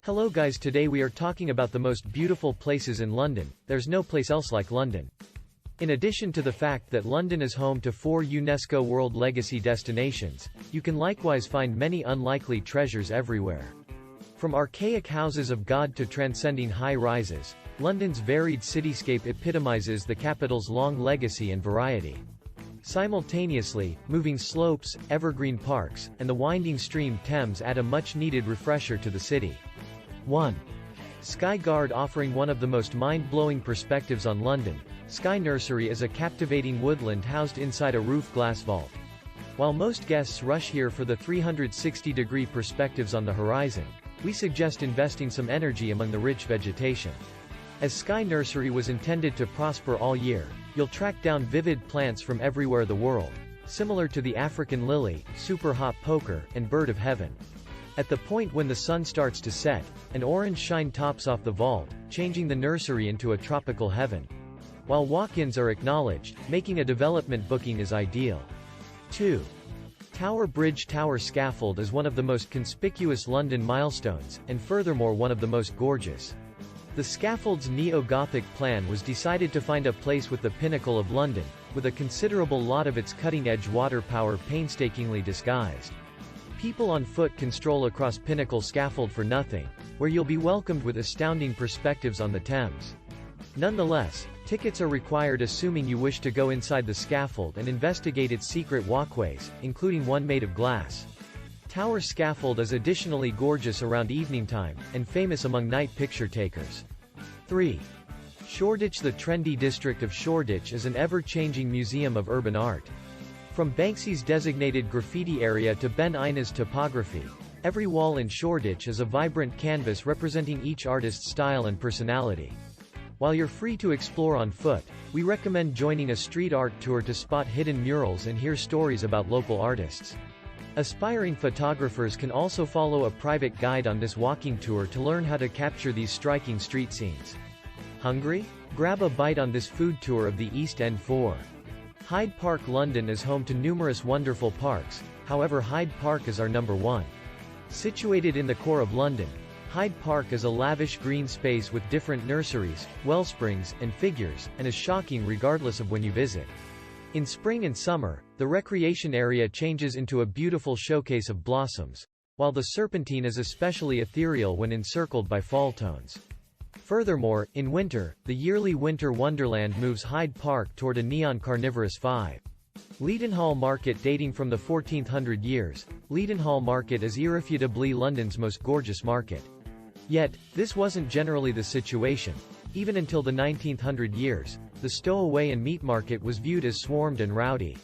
Hello guys, today we are talking about the most beautiful places in London. There's no place else like London. In addition to the fact that London is home to 4 UNESCO World Legacy destinations, you can likewise find many unlikely treasures everywhere. From archaic houses of God to transcending high-rises, London's varied cityscape epitomizes the capital's long legacy and variety. Simultaneously, moving slopes, evergreen parks, and the winding stream Thames add a much-needed refresher to the city. 1. Sky Guard. Offering one of the most mind-blowing perspectives on London, Sky Nursery is a captivating woodland housed inside a roof glass vault. While most guests rush here for the 360-degree perspectives on the horizon, we suggest investing some energy among the rich vegetation. As Sky Nursery was intended to prosper all year, you'll track down vivid plants from everywhere the world, similar to the African lily, superhop poker, and bird of heaven. At the point when the sun starts to set, an orange shine tops off the vault, changing the nursery into a tropical heaven. While walk-ins are acknowledged, making a development booking is ideal. 2. Tower Bridge. Tower Scaffold is one of the most conspicuous London milestones, and furthermore one of the most gorgeous. The scaffold's neo-Gothic plan was decided to find a place with the pinnacle of London, with a considerable lot of its cutting-edge water power painstakingly disguised. People on foot can stroll across Pinnacle Scaffold for nothing, where you'll be welcomed with astounding perspectives on the Thames. Nonetheless, tickets are required assuming you wish to go inside the scaffold and investigate its secret walkways, including one made of glass. Tower Scaffold is additionally gorgeous around evening time, and famous among night picture takers. 3. Shoreditch. The trendy district of Shoreditch is an ever-changing museum of urban art. From Banksy's designated graffiti area to Ben Ina's topography, every wall in Shoreditch is a vibrant canvas representing each artist's style and personality. While you're free to explore on foot, we recommend joining a street art tour to spot hidden murals and hear stories about local artists. Aspiring photographers can also follow a private guide on this walking tour to learn how to capture these striking street scenes. Hungry? Grab a bite on this food tour of the East End. 4. Hyde Park. London is home to numerous wonderful parks, however Hyde Park is our number one. Situated in the core of London, Hyde Park is a lavish green space with different nurseries, wellsprings, and figures, and is shocking regardless of when you visit. In spring and summer, the recreation area changes into a beautiful showcase of blossoms, while the Serpentine is especially ethereal when encircled by fall tones. Furthermore, in winter, the yearly Winter Wonderland moves Hyde Park toward a neon carnivorous vibe. Leadenhall Market. Dating from the 1400 years, Leadenhall Market is irrefutably London's most gorgeous market. Yet, this wasn't generally the situation. Even until the 1900 years, the Stowaway and Meat Market was viewed as swarmed and rowdy.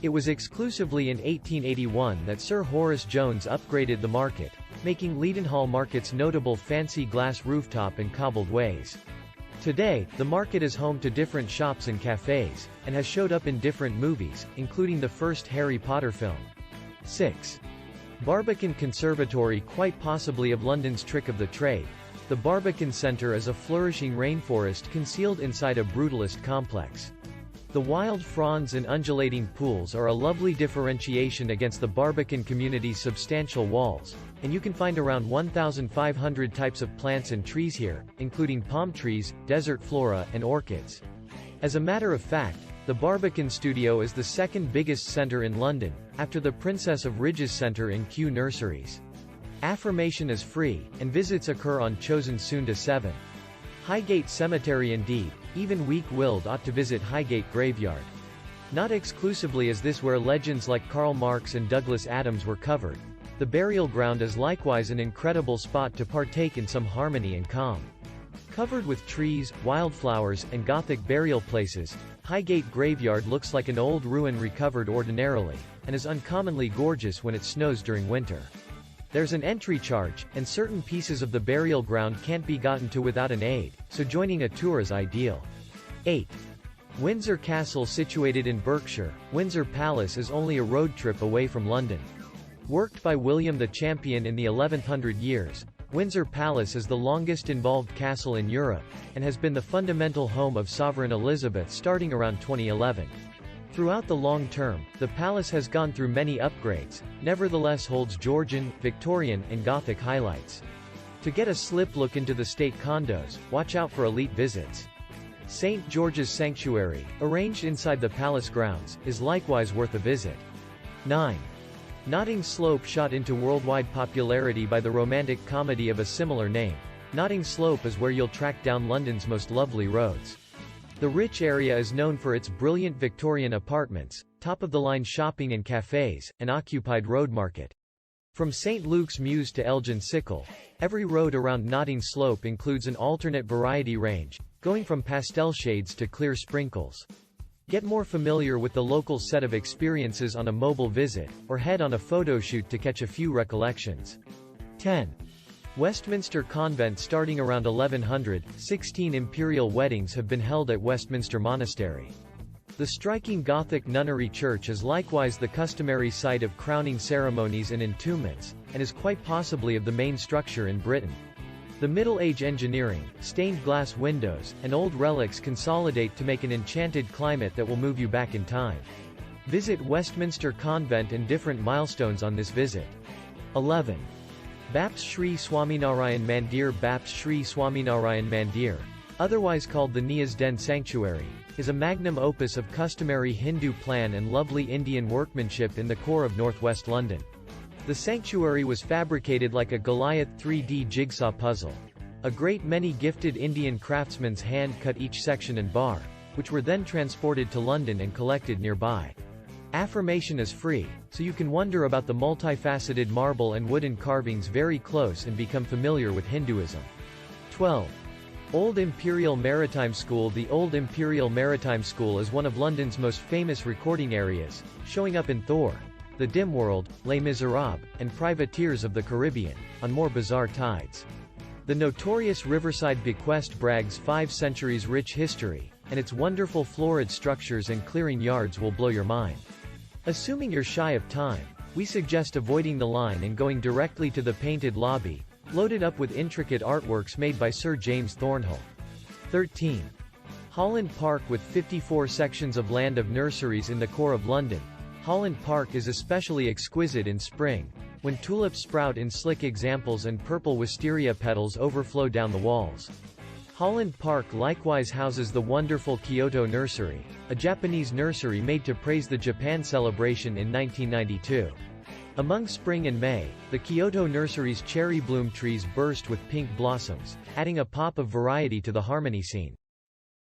It was exclusively in 1881 that Sir Horace Jones upgraded the market, making Leadenhall Market's notable fancy glass rooftop and cobbled ways. Today, the market is home to different shops and cafes, and has showed up in different movies, including the first Harry Potter film. 6. Barbican Conservatory. Quite possibly of London's trick of the trade, the Barbican Centre is a flourishing rainforest concealed inside a brutalist complex. The wild fronds and undulating pools are a lovely differentiation against the Barbican community's substantial walls, and you can find around 1,500 types of plants and trees here, including palm trees, desert flora, and orchids. As a matter of fact, the Barbican Studio is the second biggest centre in London, after the Princess of Ridges Centre in Kew Nurseries. Affirmation is free, and visits occur on chosen Sunday 7. Highgate Cemetery. Indeed, even weak-willed ought to visit Highgate Graveyard. Not exclusively is this where legends like Karl Marx and Douglas Adams were covered, the burial ground is likewise an incredible spot to partake in some harmony and calm. Covered with trees, wildflowers, and Gothic burial places, Highgate Graveyard looks like an old ruin recovered ordinarily, and is uncommonly gorgeous when it snows during winter. There's an entry charge, and certain pieces of the burial ground can't be gotten to without an aid, so joining a tour is ideal. 8. Windsor Castle. Situated in Berkshire, Windsor Palace is only a road trip away from London. Worked by William the Champion in the 1100 years, Windsor Palace is the longest involved castle in Europe, and has been the fundamental home of Sovereign Elizabeth starting around 2011. Throughout the long term, the palace has gone through many upgrades, nevertheless holds Georgian, Victorian, and Gothic highlights. To get a slip look into the state condos, watch out for elite visits. St. George's Sanctuary, arranged inside the palace grounds, is likewise worth a visit. 9. Notting Slope. Shot into worldwide popularity by the romantic comedy of a similar name, Notting Slope is where you'll track down London's most lovely roads. The rich area is known for its brilliant Victorian apartments, top-of-the-line shopping and cafes, and occupied road market. From St. Luke's Mews to Elgin Sickle, every road around Notting Slope includes an alternate variety range, going from pastel shades to clear sprinkles. Get more familiar with the local set of experiences on a mobile visit, or head on a photo shoot to catch a few recollections. 10. Westminster Convent. Starting around 1100, 16 imperial weddings have been held at Westminster Monastery. The striking Gothic nunnery church is likewise the customary site of crowning ceremonies and entombments, and is quite possibly of the main structure in Britain. The Middle Age engineering, stained glass windows, and old relics consolidate to make an enchanted climate that will move you back in time. Visit Westminster Convent and different milestones on this visit. 11. Baps Sri Swaminarayan Mandir. Baps Sri Swaminarayan Mandir, otherwise called the Nias Den Sanctuary, is a magnum opus of customary Hindu plan and lovely Indian workmanship in the core of northwest London. The sanctuary was fabricated like a Goliath 3D jigsaw puzzle. A great many gifted Indian craftsmen's hand-cut each section and bar, which were then transported to London and collected nearby. Affirmation is free, so you can wonder about the multifaceted marble and wooden carvings very close and become familiar with Hinduism. 12. Old Imperial Maritime School. The Old Imperial Maritime School is one of London's most famous recording areas, showing up in Thor, The Dim World, Les Miserables, and Privateers of the Caribbean, on more bizarre tides. The notorious riverside bequest brags 5 centuries rich history, and its wonderful florid structures and clearing yards will blow your mind. Assuming you're shy of time, we suggest avoiding the line and going directly to the painted lobby, loaded up with intricate artworks made by Sir James Thornhill. 13. Holland Park. With 54 sections of land of nurseries in the core of London, Holland Park is especially exquisite in spring, when tulips sprout in slick examples and purple wisteria petals overflow down the walls. Holland Park likewise houses the wonderful Kyoto Nursery, a Japanese nursery made to praise the Japan celebration in 1992. Among spring and May, the Kyoto Nursery's cherry bloom trees burst with pink blossoms, adding a pop of variety to the harmony scene.